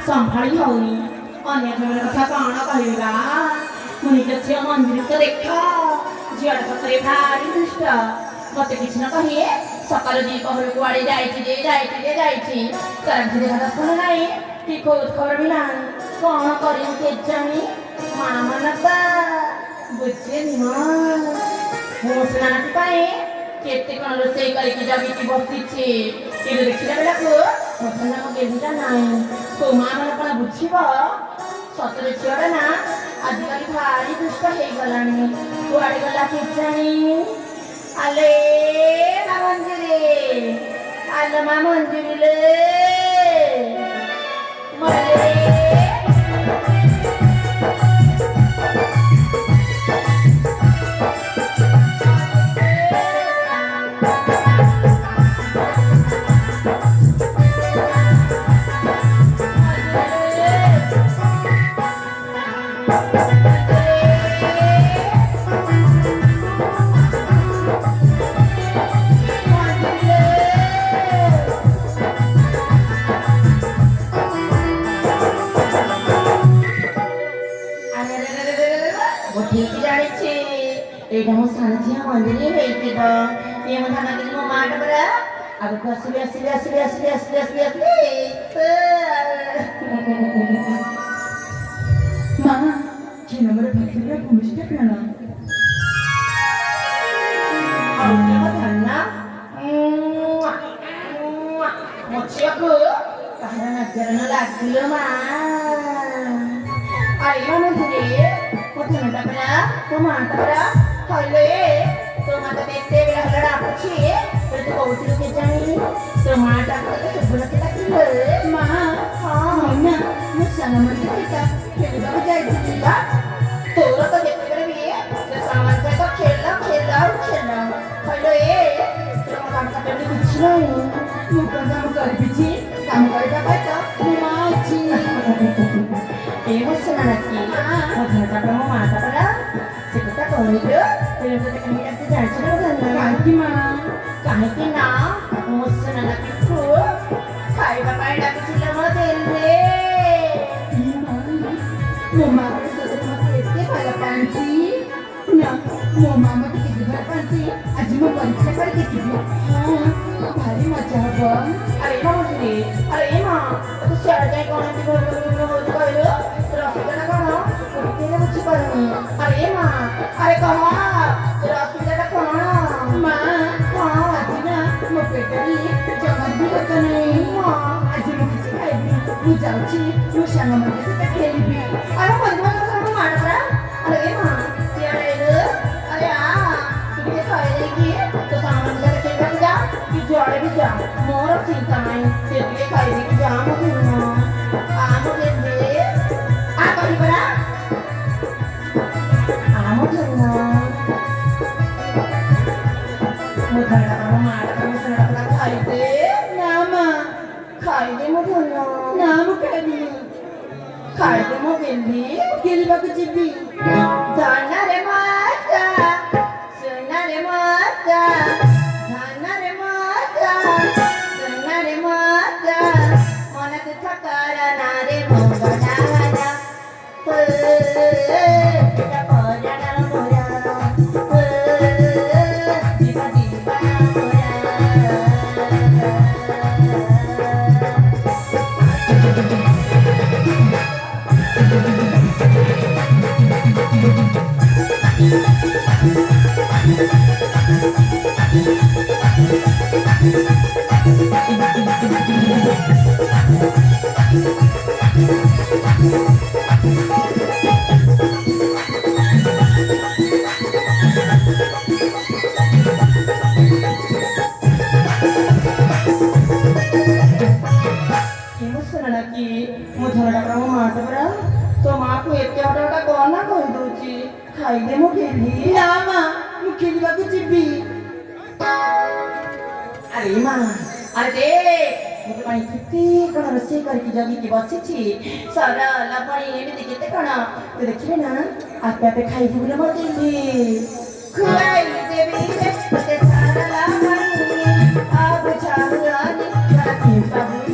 संभाली होनी अन्य जगह कथा कौन कहला मुनि के झियो मंदिर को देखा झियर सतरे भारी दुष्ट मत किछ न कहिए सकाल दी पहर कुआड़े जाइछि तार धीरे हाथ सुन नाही कि खबर भी नाही कौन करियो के जानी मामा नबा बुझे न मो स्नान पाए केते कोन रोसई करिके जबिति बसिछि एबे देखिला बेलाको मथना को गेलिटा नाही तो मामा कोन बुझिबो सतरे छियडा ना आजिकाली भारी दुष्ट हे गलानी कुआड़े गला के जानी आले मंजुरी आले मंजुरी ले मरे एटा साना झिया मंदिर हेइतिबो ए मथा नदी मो माट बरा अब खसबे असली मामा के नंबर भाखिरा भूमिष्ठ प्रणा औके मथना मोचियाको कहना नजरना लागिलो मा आई मंदिर मथना तपरा तो माटरा हले तो माता देखते बेला हलड़ा पूछी तो तू कौती के जानी तो माता को तो सुबह के तक मां हां ना मुझसे ना मत कहता खेल बाबू जाए थी तोरा तो देखते बेला भी तो सामान का तो खेलना हले तो काम का पेट कुछ नहीं तू काम कर पीछे काम करता पाता मां जी ए मुझसे ना की मुझे तो माता पड़ा kita kalau itu belum kita kami ada jangan cerita dengan kaki mah kaki na musuh anak itu kai bapak ada kecil model deh mama itu sesuatu itu pada panci na mama itu juga panci aja mau panci pada kecil hari macam apa hari mau sih hari mah itu siapa yang kau nanti mau itu terus kita nak kita mesti pada hari mah अरे कहा तेरा hospital कौन मां हां आज ना मो पेटरी जमत भी होता नहीं मां आज मो किसी खाइबी तू जाउची तू संग मते से खेलबी अरे बंधुआ तो सब मार पड़ा अरे मां क्या रे अरे तू के खाएगी तो सामान लेके चल जा कि जोड़े भी जा मोर चिंता नहीं तेरे खाएगी जा मत ना मुझे दे आ कहीं बड़ा खाइदे मो बोलना नाम कहनी खाइदे मो गेली गेली बाबू जीबी जाना रे माता सुना रे माता जाना रे माता सुना रे माता मन के थकारा ना रे मोगड़ा वाला तेरा कोरा ना मोरा दीवा दीवा तो माँ को एते हटा कौन ना कह दूची खाइदे मो खेली ना माँ मु खेली बाबू जीबी अरे माँ अरे मुझे पानी कितने कौन रोसे करके जगी की बच्चे छी सारा लापनी ये भी देखते कौन तो देखिए ना आप पे खाई बुले मत दी खुआई देवी ते सारा लापनी आप चाहलानी बाकी बाबू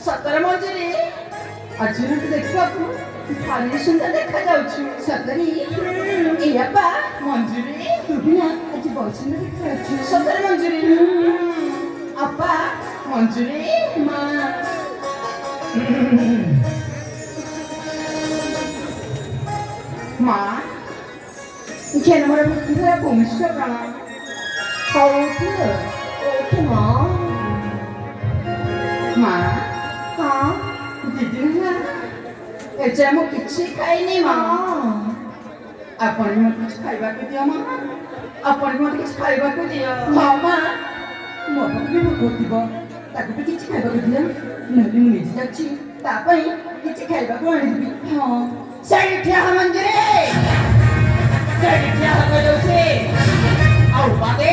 ସତରେ ମଞ୍ଜୁରୀ ଆଜିର ଦେଖିବାକୁ ଭାରି ସୁନ୍ଦର ଦେଖାଯାଉଛୁ ସତରେ ଏଇଆ ପା ମଞ୍ଜୁରୀ ତୁ ବି ନା ଆଜି ବହୁତ ସୁନ୍ଦର ଦେଖାଯାଉଛୁ ସତରେ ମଞ୍ଜୁରୀ ଆପା ମଞ୍ଜୁରୀ ମା ମା ଜନ୍ମର ପୃଥିବୀର ଭୂମିଷ୍ଠ ପ୍ରାଣ ହଉ ମା ମା ହଁ ଦିଦି ନା ଏଯାଏ ମୁଁ କିଛି ଖାଇନି ମା ଆପଣ ବି ମୋତେ କିଛି ଖାଇବାକୁ ଦିଅ ମା ଆପଣ ବି ମୋତେ କିଛି ଖାଇବାକୁ ଦିଅ ହଁ ମା ମୋ ପାଖକୁ ବି ଭୋକ ଥିବ ତାକୁ ବି କିଛି ଖାଇବାକୁ ଦିଅ ନହେଲେ ମୁଁ ନିଜେ ଯାଉଛି ତା ପାଇଁ କିଛି ଖାଇବାକୁ ଆଣିଦେବି ହଁ ସେଇଠି ଠିଆ ହ ମଞ୍ଜୁରୀ ସେଇଠି ଠିଆ ହ କହିଦେଉଛି ଆଉ ବାଦେ